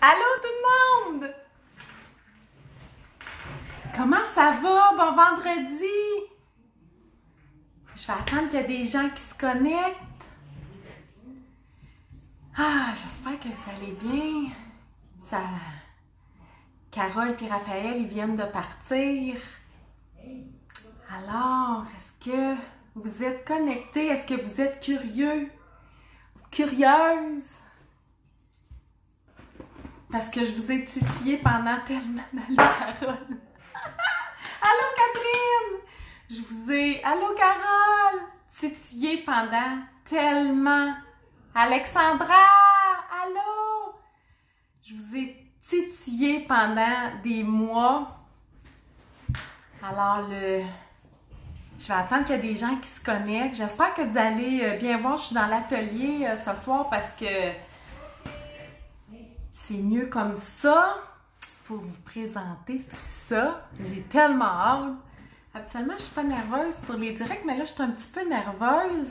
Allô tout le monde! Comment ça va? Bon vendredi! Je vais attendre qu'il y ait des gens qui se connectent. J'espère que vous allez bien. Carole et Raphaël, ils viennent de partir. Alors, est-ce que vous êtes connectés? Est-ce que vous êtes curieux? Curieuse? Parce que je vous ai titillé pendant tellement... Allô, Carole! Allô, Catherine! Allô, Carole! Titillé pendant tellement... Alexandra! Allô! Je vous ai titillé pendant des mois. Alors, je vais attendre qu'il y ait des gens qui se connectent. J'espère que vous allez bien voir. Je suis dans l'atelier ce soir parce que c'est mieux comme ça pour vous présenter tout ça. J'ai tellement hâte. Habituellement, je suis pas nerveuse pour les directs, mais là, je suis un petit peu nerveuse.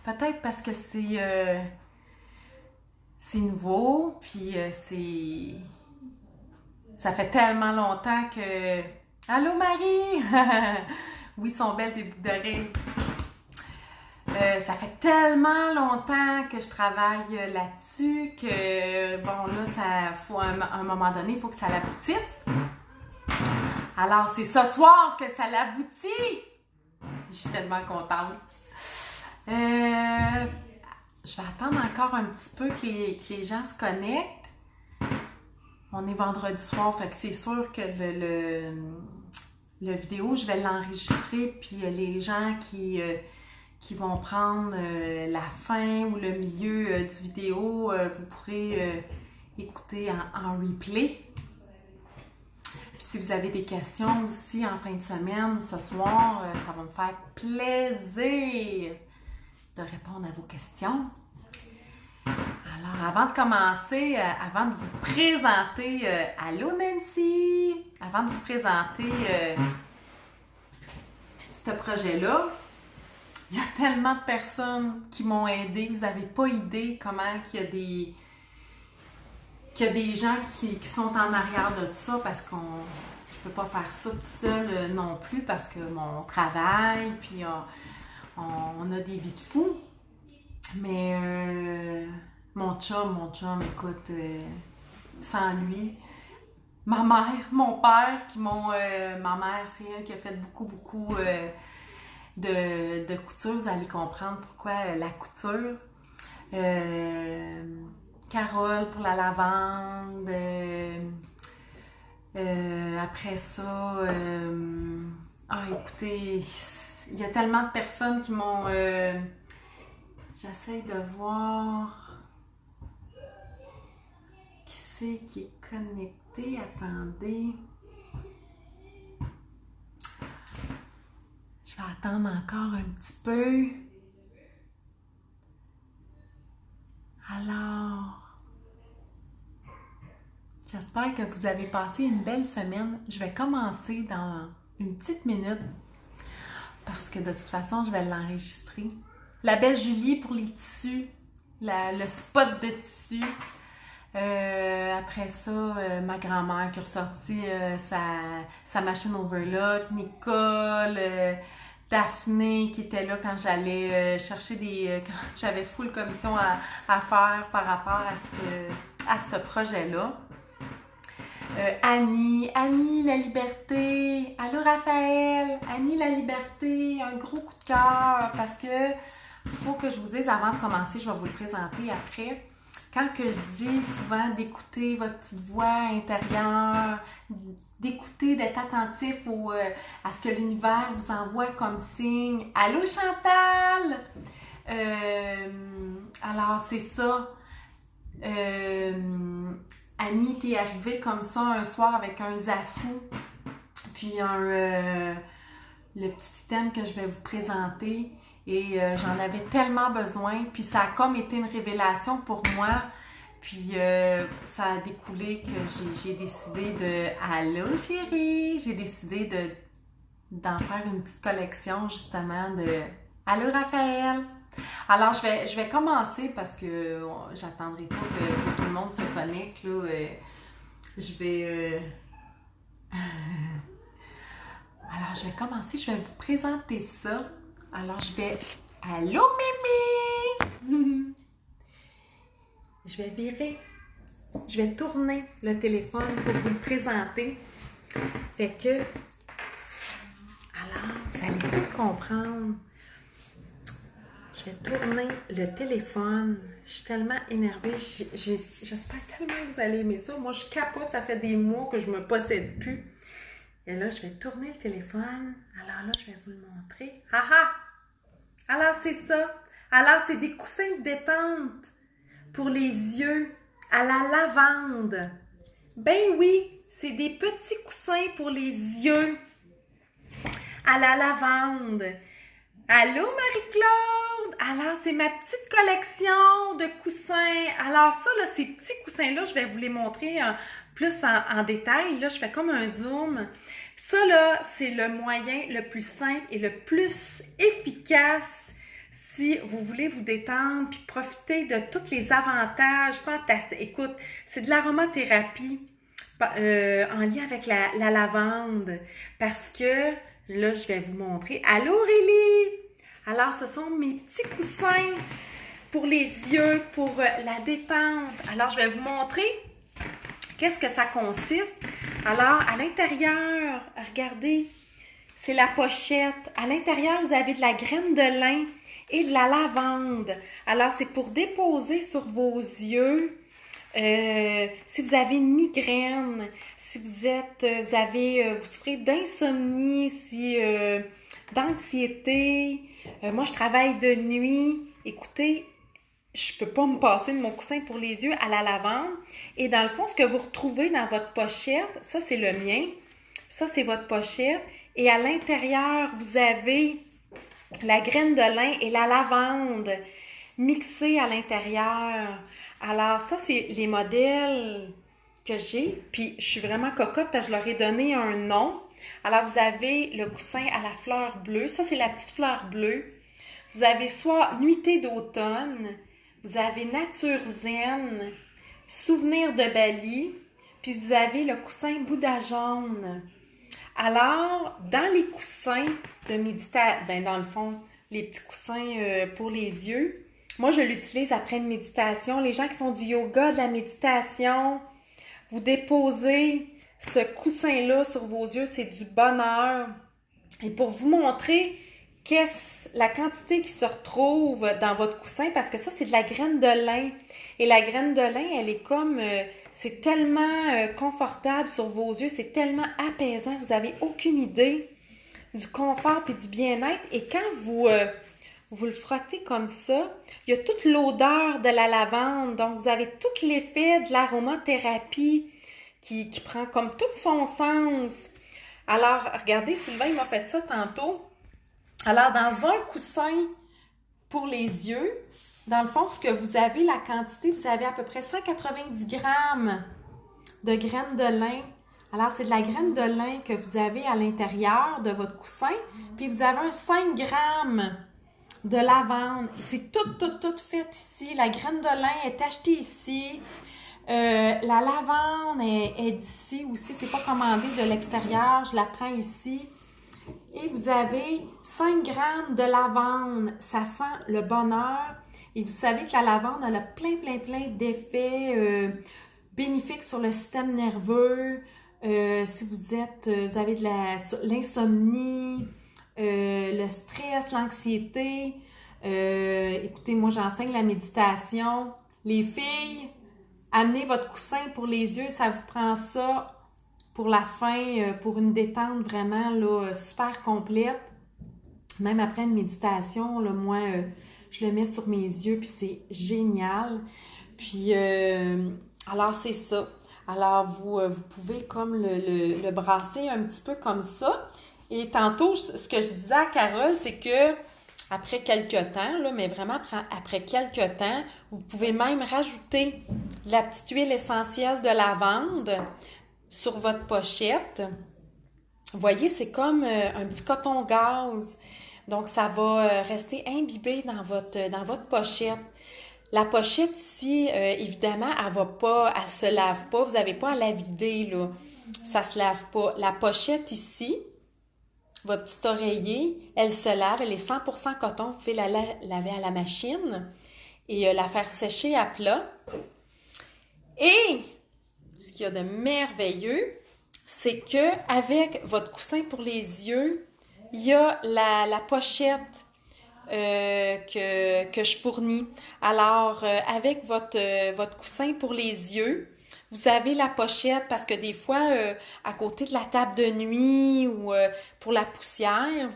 Peut-être parce que c'est nouveau, puis ça fait tellement longtemps que... Allô, Marie! Oui, sont belles tes boucles d'oreilles. Ça fait tellement longtemps que je travaille là-dessus que, bon, là, faut un moment donné, il faut que ça l'aboutisse. Alors, c'est ce soir que ça l'aboutit! Je suis tellement contente. Je vais attendre encore un petit peu que les gens se connectent. On est vendredi soir, fait que c'est sûr que le vidéo, je vais l'enregistrer, puis les gens qui vont prendre la fin ou le milieu du vidéo, vous pourrez écouter en replay. Puis si vous avez des questions aussi en fin de semaine ou ce soir, ça va me faire plaisir de répondre à vos questions. Alors, avant de commencer, avant de vous présenter, allô Nancy! Avant de vous présenter ce projet-là, il y a tellement de personnes qui m'ont aidé. Vous n'avez pas idée comment qu'il y a des gens qui sont en arrière de tout ça parce je peux pas faire ça tout seul non plus parce que mon travail, puis on a des vies de fous. Mais mon chum, écoute, sans lui, ma mère, mon père, ma mère, c'est elle qui a fait beaucoup de couture. Vous allez comprendre pourquoi la couture. Carole pour la lavande. Après ça, écoutez, il y a tellement de personnes qui m'ont... J'essaie de voir qui c'est qui est connecté. Attendez. Je vais attendre encore un petit peu. Alors, j'espère que vous avez passé une belle semaine. Je vais commencer dans une petite minute parce que de toute façon, je vais l'enregistrer. La belle Julie pour les tissus, le spot de tissu. Après ça, ma grand-mère qui a ressorti sa machine overlock, Nicole, Daphné qui était là quand j'allais chercher quand j'avais full commission à faire par rapport à ce projet-là. Annie la liberté. Allô Raphaël, Annie la liberté, un gros coup de cœur parce que faut que je vous dise avant de commencer, je vais vous le présenter après. Quand que je dis souvent d'écouter votre petite voix intérieure, d'écouter, d'être attentif à ce que l'univers vous envoie comme signe. Allô Chantal! Alors c'est ça. Annie, t'es arrivée comme ça un soir avec un zafou, puis le petit item que je vais vous présenter. Et j'en avais tellement besoin, puis ça a comme été une révélation pour moi. Puis ça a découlé que j'ai décidé de... Allô chérie! J'ai décidé d'en faire une petite collection justement de... Allô Raphaël! Alors, je vais commencer parce que j'attendrai pas que tout le monde se connecte, là. Je vais... Alors, je vais commencer. Je vais vous présenter ça. Alors, je vais... Allô, Mimi! Je vais virer. Je vais tourner le téléphone pour vous le présenter. Fait que... Alors, vous allez tout comprendre. Je vais tourner le téléphone. Je suis tellement énervée. J'espère tellement que vous allez aimer ça. Moi, je capote. Ça fait des mois que je me possède plus. Et là, je vais tourner le téléphone. Alors là, je vais vous le montrer. Ah ah! Alors, c'est ça. Alors, c'est des coussins de détente pour les yeux à la lavande. Ben oui, c'est des petits coussins pour les yeux à la lavande. Allô, Marie-Claude! Alors, c'est ma petite collection de coussins. Alors, ça, là, ces petits coussins-là, je vais vous les montrer plus en détail. Là, je fais comme un zoom. Ça, là, c'est le moyen le plus simple et le plus efficace si vous voulez vous détendre puis profiter de tous les avantages fantastiques. Écoute, c'est de l'aromathérapie en lien avec la lavande parce que là, je vais vous montrer. Allô, Aurélie! Alors, ce sont mes petits coussins pour les yeux, pour la détente. Alors, je vais vous montrer qu'est-ce que ça consiste. Alors, à l'intérieur, regardez, c'est la pochette. À l'intérieur, vous avez de la graine de lin et de la lavande. Alors, c'est pour déposer sur vos yeux. Si vous avez une migraine, si vous souffrez d'insomnie, d'anxiété, moi je travaille de nuit, écoutez, je peux pas me passer de mon coussin pour les yeux à la lavande. Et dans le fond, ce que vous retrouvez dans votre pochette, ça c'est le mien, ça c'est votre pochette, et à l'intérieur, vous avez la graine de lin et la lavande mixées à l'intérieur. Alors, ça, c'est les modèles que j'ai. Puis, je suis vraiment cocotte parce que je leur ai donné un nom. Alors, vous avez le coussin à la fleur bleue. Ça, c'est la petite fleur bleue. Vous avez soit Nuitée d'automne. Vous avez Nature zen. Souvenir de Bali. Puis, vous avez le coussin Bouddha jaune. Alors, dans les coussins de méditation, dans le fond, les petits coussins pour les yeux, moi, je l'utilise après une méditation. Les gens qui font du yoga, de la méditation, vous déposez ce coussin-là sur vos yeux, c'est du bonheur. Et pour vous montrer la quantité qui se retrouve dans votre coussin, parce que ça, c'est de la graine de lin. Et la graine de lin, elle est comme... c'est tellement confortable sur vos yeux, c'est tellement apaisant. Vous n'avez aucune idée du confort et du bien-être. Et quand vous le frottez comme ça, il y a toute l'odeur de la lavande. Donc, vous avez tout l'effet de l'aromathérapie qui prend comme tout son sens. Alors, regardez, Sylvain, il m'a fait ça tantôt. Alors, dans un coussin pour les yeux, dans le fond, ce que vous avez, la quantité, vous avez à peu près 190 grammes de graines de lin. Alors, c'est de la graine de lin que vous avez à l'intérieur de votre coussin. Puis, vous avez un 5 grammes de lavande. C'est tout fait ici. La graine de lin est achetée ici. La lavande est d'ici aussi. C'est pas commandé de l'extérieur. Je la prends ici. Et vous avez 5 grammes de lavande. Ça sent le bonheur. Et vous savez que la lavande, elle a plein d'effets bénéfiques sur le système nerveux. Si vous avez de l'insomnie, le stress, l'anxiété. Écoutez, moi, j'enseigne la méditation. Les filles, amenez votre coussin pour les yeux. Ça vous prend ça pour la fin, pour une détente vraiment là, super complète. Même après une méditation, là, moi, je le mets sur mes yeux, puis c'est génial. Puis, alors, c'est ça. Alors, vous pouvez comme le brasser un petit peu comme ça. Et tantôt, ce que je disais à Carole, c'est que après quelques temps, là, mais vraiment après quelques temps, vous pouvez même rajouter la petite huile essentielle de lavande sur votre pochette. Vous voyez, c'est comme un petit coton gaz. Donc, ça va rester imbibé dans votre pochette. La pochette ici, évidemment, elle se lave pas. Vous n'avez pas à la vider, là. Ça se lave pas. La pochette ici, votre petit oreiller, elle se lave. Elle est 100% coton. Vous pouvez la laver à la machine et la faire sécher à plat. Et ce qu'il y a de merveilleux, c'est que avec votre coussin pour les yeux, il y a la pochette que je fournis. Alors, avec votre coussin pour les yeux, vous avez la pochette parce que des fois, à côté de la table de nuit ou pour la poussière,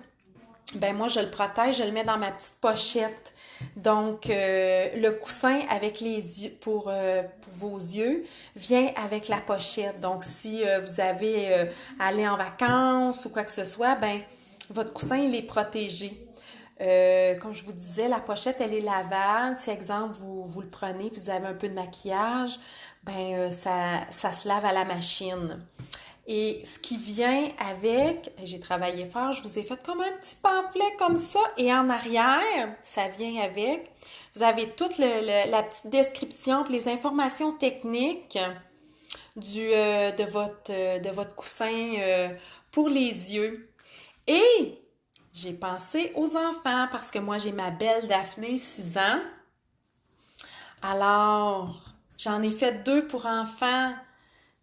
ben moi, je le protège, je le mets dans ma petite pochette. Donc, le coussin avec les yeux pour vos yeux vient avec la pochette. Donc, si vous avez aller en vacances ou quoi que ce soit, ben votre coussin, il est protégé. Comme je vous disais, la pochette, elle est lavable. Si, exemple, vous le prenez puis vous avez un peu de maquillage, ben ça se lave à la machine. Et ce qui vient avec, j'ai travaillé fort, je vous ai fait comme un petit pamphlet comme ça. Et en arrière, ça vient avec. Vous avez toute la petite description, puis les informations techniques de votre coussin pour les yeux. Et j'ai pensé aux enfants parce que moi, j'ai ma belle Daphné, 6 ans. Alors, j'en ai fait 2 pour enfants.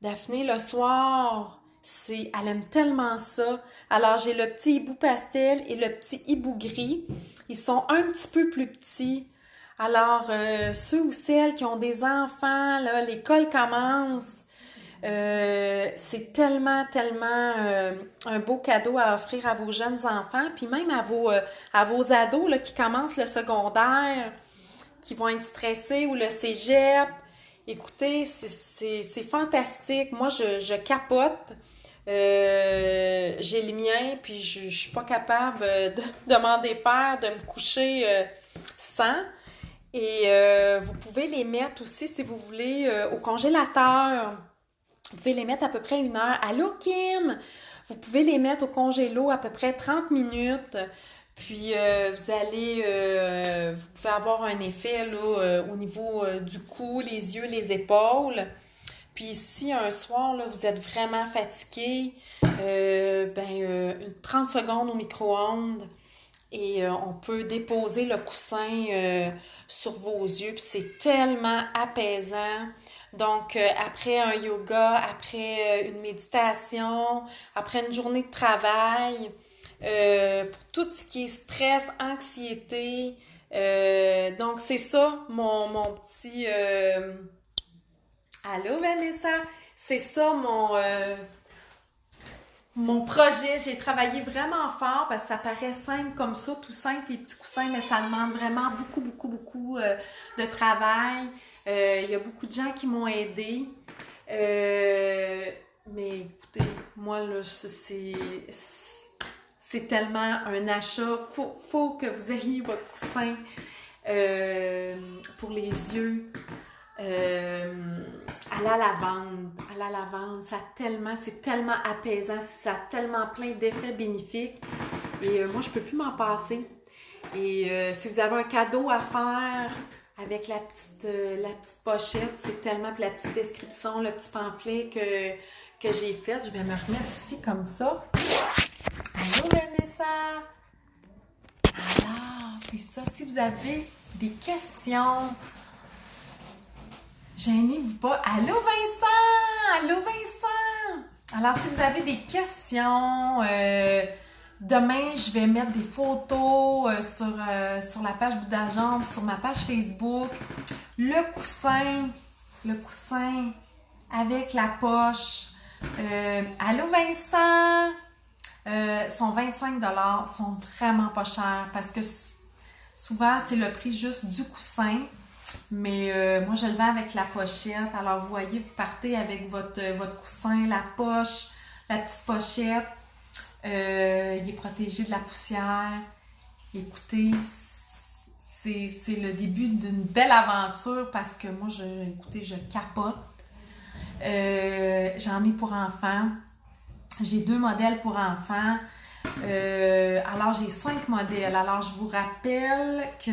Daphné, le soir, elle aime tellement ça. Alors, j'ai le petit hibou pastel et le petit hibou gris. Ils sont un petit peu plus petits. Alors, ceux ou celles qui ont des enfants, là, l'école commence. C'est tellement un beau cadeau à offrir à vos jeunes enfants, puis même à vos ados là, qui commencent le secondaire, qui vont être stressés ou le cégep. Écoutez, c'est fantastique. Moi, je capote. J'ai le mien, puis je suis pas capable de m'en défaire, de me coucher sans. Et vous pouvez les mettre aussi, si vous voulez, au congélateur. Vous pouvez les mettre à peu près 1 heure. Allô, Kim? Vous pouvez les mettre au congélo à peu près 30 minutes. Puis, vous pouvez avoir un effet là, au niveau du cou, les yeux, les épaules. Puis, si un soir, là, vous êtes vraiment fatigué, 30 secondes au micro-ondes et on peut déposer le coussin sur vos yeux. Puis, c'est tellement apaisant. Donc, après un yoga, après une méditation, après une journée de travail, pour tout ce qui est stress, anxiété. Donc, c'est ça, mon petit... Allô, Vanessa? C'est ça, mon projet. J'ai travaillé vraiment fort parce que ça paraît simple comme ça, tout simple, les petits coussins, mais ça demande vraiment beaucoup de travail. Il y a beaucoup de gens qui m'ont aidé. Mais écoutez, moi, là, c'est tellement un achat. Faut que vous ayez votre coussin pour les yeux. À la lavande, c'est tellement apaisant, ça a tellement plein d'effets bénéfiques. Et moi, je peux plus m'en passer. Et si vous avez un cadeau à faire avec la petite pochette, c'est tellement, puis la petite description, le petit pamphlet que j'ai fait, je vais me remettre ici comme ça. Allô, Vanessa! Alors, c'est ça. Si vous avez des questions, gênez-vous pas. Allô, Vincent! Allô, Vincent! Alors, si vous avez des questions, demain, je vais mettre des photos sur la page Bouddha Jambe, sur ma page Facebook. Le coussin avec la poche. Allô, Vincent! Sont 25$, sont vraiment pas chers parce que souvent, c'est le prix juste du coussin. Mais moi, je le vends avec la pochette. Alors, vous voyez, vous partez avec votre coussin, la poche, la petite pochette. Il est protégé de la poussière. Écoutez, c'est le début d'une belle aventure parce que moi, je capote. J'en ai pour enfants. J'ai 2 modèles pour enfants. Alors, j'ai 5 modèles. Alors, je vous rappelle que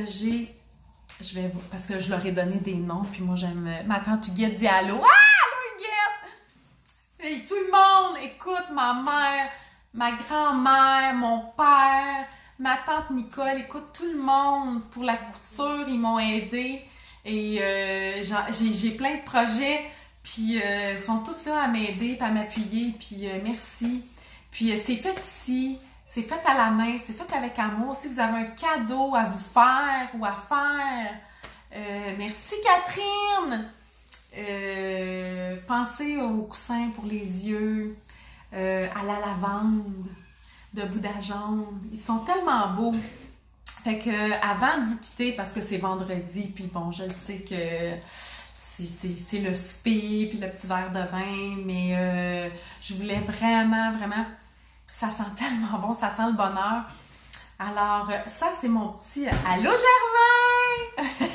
parce que je leur ai donné des noms, puis moi, j'aime... Ma tante Huguette dit allô. Ah, allô, Huguette! Et tout le monde écoute, ma mère, ma grand-mère, mon père, ma tante Nicole, écoute, tout le monde. Pour la couture, ils m'ont aidé. Et j'ai plein de projets, puis ils sont tous là à m'aider, puis à m'appuyer, puis merci. Puis c'est fait ici. C'est fait à la main, c'est fait avec amour. Si vous avez un cadeau à vous faire ou à faire, merci Catherine! Pensez aux coussins pour les yeux, à la lavande de Bouddha jaune. Ils sont tellement beaux. Fait que avant de vous quitter, parce que c'est vendredi, puis bon, je le sais que c'est le souper, puis le petit verre de vin, mais je voulais vraiment, ça sent tellement bon, ça sent le bonheur. Alors, ça, c'est mon petit... Allô, Germain!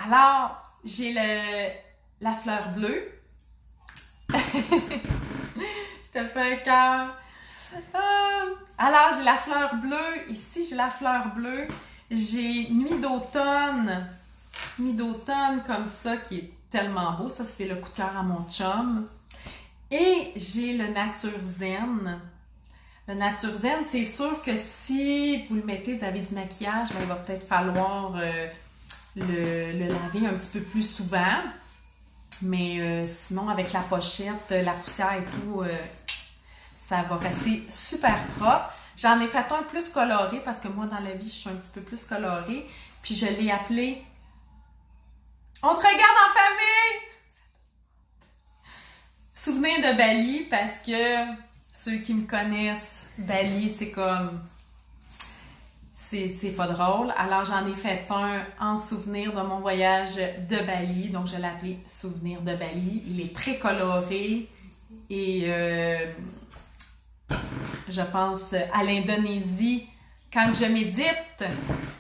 Alors, j'ai la fleur bleue. Je te fais un cœur. Alors, j'ai la fleur bleue. Ici, j'ai la fleur bleue. J'ai Nuit d'automne. Nuit d'automne comme ça, qui est tellement beau. Ça, c'est le coup de cœur à mon chum. Et j'ai le Nature Zen. Le Nature Zen, c'est sûr que si vous le mettez, vous avez du maquillage, ben, il va peut-être falloir le laver un petit peu plus souvent. Mais sinon, avec la pochette, la poussière et tout, ça va rester super propre. J'en ai fait un plus coloré parce que moi, dans la vie, je suis un petit peu plus colorée. Puis je l'ai appelé « On te regarde en famille! » Souvenir de Bali, parce que ceux qui me connaissent, Bali, c'est comme... C'est pas drôle. Alors, j'en ai fait un en souvenir de mon voyage de Bali. Donc, je l'ai appelé Souvenir de Bali. Il est très coloré et je pense à l'Indonésie quand je médite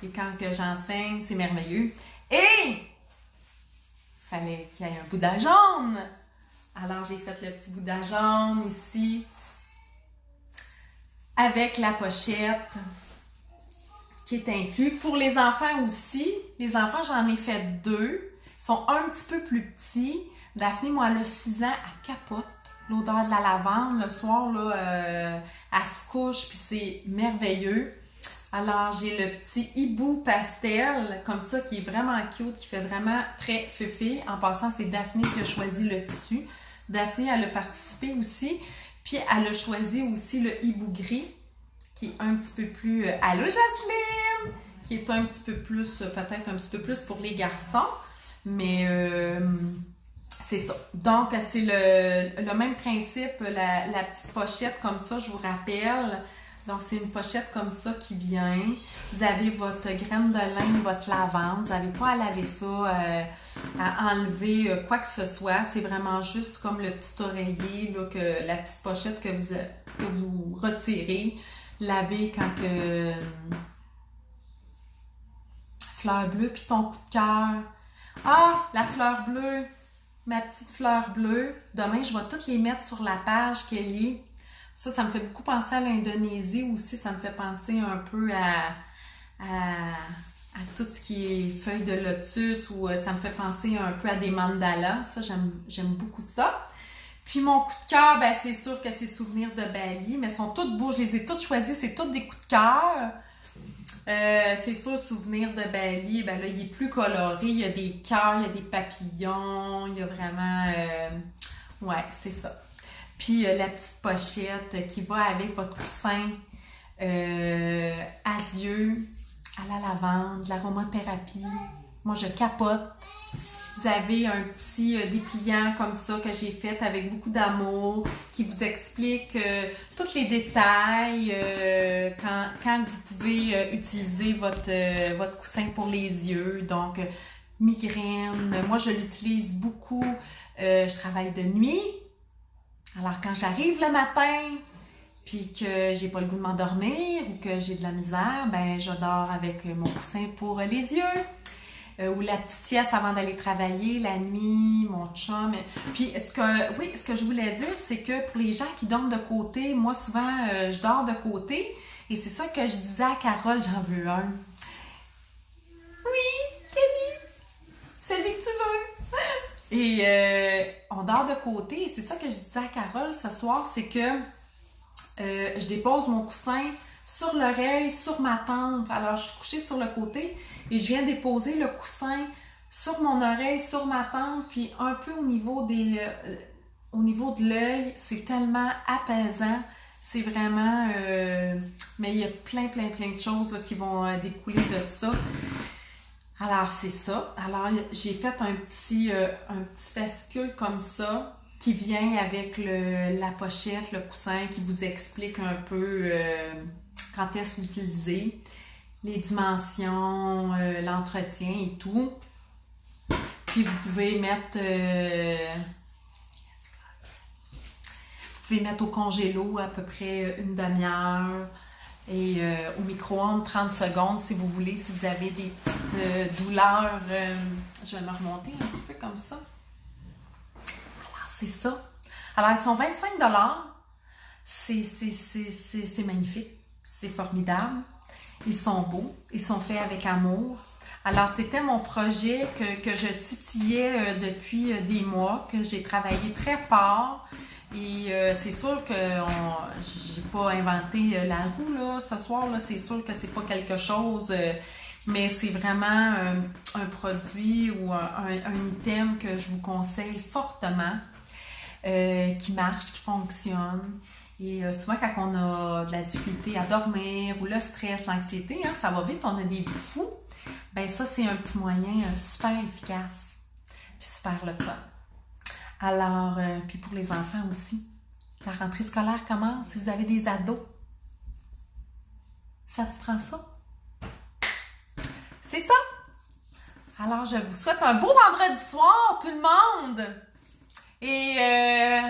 et quand que j'enseigne, c'est merveilleux. Et il fallait qu'il y ait un Bouddha jaune. Alors, j'ai fait le petit Bouddha jaune ici avec la pochette qui est inclus. Pour les enfants aussi, les enfants, j'en ai fait 2. Ils sont un petit peu plus petits. Daphné, moi, elle a 6 ans, elle capote l'odeur de la lavande. Le soir, là, elle se couche, puis c'est merveilleux. Alors, j'ai le petit hibou pastel, comme ça, qui est vraiment cute, qui fait vraiment très féfé. En passant, c'est Daphné qui a choisi le tissu. Daphné, elle a participé aussi. Puis, elle a choisi aussi le hibou gris, qui est un petit peu plus... Allô, Jocelyne! Qui est un petit peu plus, peut-être un petit peu plus pour les garçons. Mais c'est ça. Donc, c'est le même principe, la petite pochette comme ça, je vous rappelle. Donc, c'est une pochette comme ça qui vient. Vous avez votre graine de lin, votre lavande. Vous n'avez pas à laver ça, à enlever quoi que ce soit. C'est vraiment juste comme le petit oreiller, là, la petite pochette que vous retirez. Laver quand que... Fleur bleue, puis ton coup de cœur. Ah, la fleur bleue. Ma petite fleur bleue. Demain, je vais toutes les mettre sur la page, Kelly. Ça me fait beaucoup penser à l'Indonésie aussi. Ça me fait penser un peu à tout ce qui est feuilles de lotus ou ça me fait penser un peu à des mandalas. Ça, j'aime beaucoup ça. Puis mon coup de cœur, ben c'est sûr que c'est Souvenirs de Bali, mais elles sont toutes beaux. Je les ai toutes choisies. C'est toutes des coups de cœur. C'est sûr, Souvenir de Bali, ben là, il est plus coloré. Il y a des cœurs, il y a des papillons. Il y a vraiment... ouais, c'est ça. Puis la petite pochette qui va avec votre coussin Asieux, à la lavande, l'aromathérapie. Moi, je capote. Vous avez un petit dépliant comme ça que j'ai fait avec beaucoup d'amour qui vous explique tous les détails quand vous pouvez utiliser votre coussin pour les yeux. Donc, migraine. Moi, je l'utilise beaucoup. Je travaille de nuit. Alors, quand j'arrive le matin puis que j'ai pas le goût de m'endormir ou que j'ai de la misère, ben je dors avec mon coussin pour les yeux. ou la petite sieste avant d'aller travailler, la nuit, mon chum. Puis ce que je voulais dire, c'est que pour les gens qui dorment de côté, moi souvent je dors de côté et c'est ça que je disais à Carole, j'en veux un. Oui, Kelly, celui que tu veux. Et on dort de côté et c'est ça que je disais à Carole ce soir, c'est que je dépose mon coussin sur l'oreille, sur ma tempe. Alors, je suis couchée sur le côté et je viens déposer le coussin sur mon oreille, sur ma tempe, puis un peu au niveau de l'œil. C'est tellement apaisant. C'est vraiment... mais il y a plein de choses là, qui vont découler de ça. Alors, c'est ça. Alors, j'ai fait un petit fascicule comme ça qui vient avec la pochette, le coussin, qui vous explique un peu quand est-ce l'utiliser, les dimensions, l'entretien et tout. Puis vous pouvez mettre au congélo à peu près une demi-heure et au micro-ondes 30 secondes si vous voulez, si vous avez des petites douleurs. Je vais me remonter un petit peu comme ça. Alors, c'est ça. Alors, ils sont 25$. C'est magnifique. C'est formidable. Ils sont beaux. Ils sont faits avec amour. Alors, c'était mon projet que je titillais depuis des mois, que j'ai travaillé très fort. Et c'est sûr que j'ai pas inventé la roue là, ce soir. Là, c'est sûr que c'est pas quelque chose, mais c'est vraiment un produit ou un item que je vous conseille fortement, qui marche, qui fonctionne. Et souvent, quand on a de la difficulté à dormir ou le stress, l'anxiété, hein, ça va vite, on a des vies de fous, ben ça, c'est un petit moyen super efficace puis super le fun. Alors, puis pour les enfants aussi, la rentrée scolaire commence. Si vous avez des ados, ça vous prend ça. C'est ça! Alors, je vous souhaite un beau vendredi soir, tout le monde! Et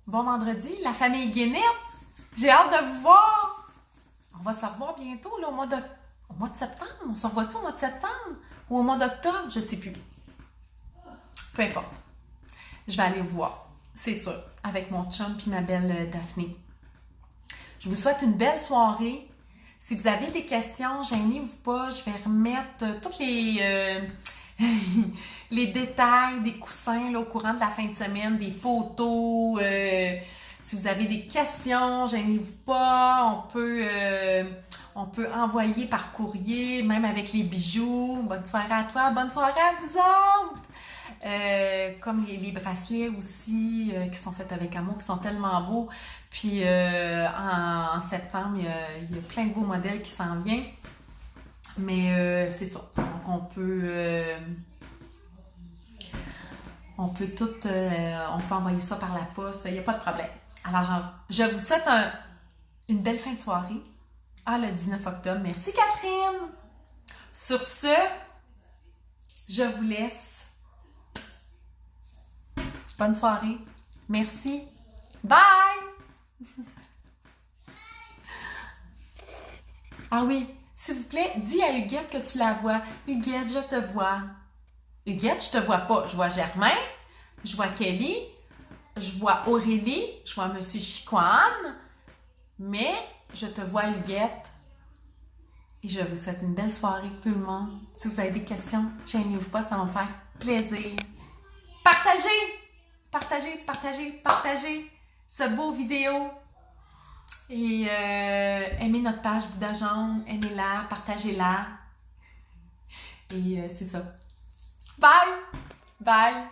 bon vendredi, la famille Guénette! J'ai hâte de vous voir! On va se revoir bientôt, là, au mois de septembre. On se revoit-tu au mois de septembre? Ou au mois d'octobre? Je ne sais plus. Peu importe. Je vais aller vous voir, c'est sûr, avec mon chum puis ma belle Daphné. Je vous souhaite une belle soirée. Si vous avez des questions, gênez-vous pas. Je vais remettre tous les détails des coussins là, au courant de la fin de semaine, des photos. Si vous avez des questions, gênez-vous pas. On peut envoyer par courrier, même avec les bijoux. Bonne soirée à toi, bonne soirée à vous autres! Comme les bracelets aussi qui sont faits avec amour, qui sont tellement beaux. Puis en septembre, il y a plein de beaux modèles qui s'en viennent. Mais c'est ça. Donc on peut envoyer ça par la poste. Il n'y a pas de problème. Alors, je vous souhaite une belle fin de soirée. Le 19 octobre. Merci Catherine! Sur ce, je vous laisse. Bonne soirée. Merci. Bye! Ah oui, s'il vous plaît, dis à Huguette que tu la vois. Huguette, je te vois. Huguette, je te vois pas. Je vois Germain, je vois Kelly, je vois Aurélie, je vois Monsieur Chicoine, mais je te vois Huguette. Et je vous souhaite une belle soirée tout le monde. Si vous avez des questions, gênez-vous pas, ça va me faire plaisir. Partagez ce beau vidéo. Et aimez notre page Bouddha Jaune, aimez-la, partagez-la. Et c'est ça. Bye!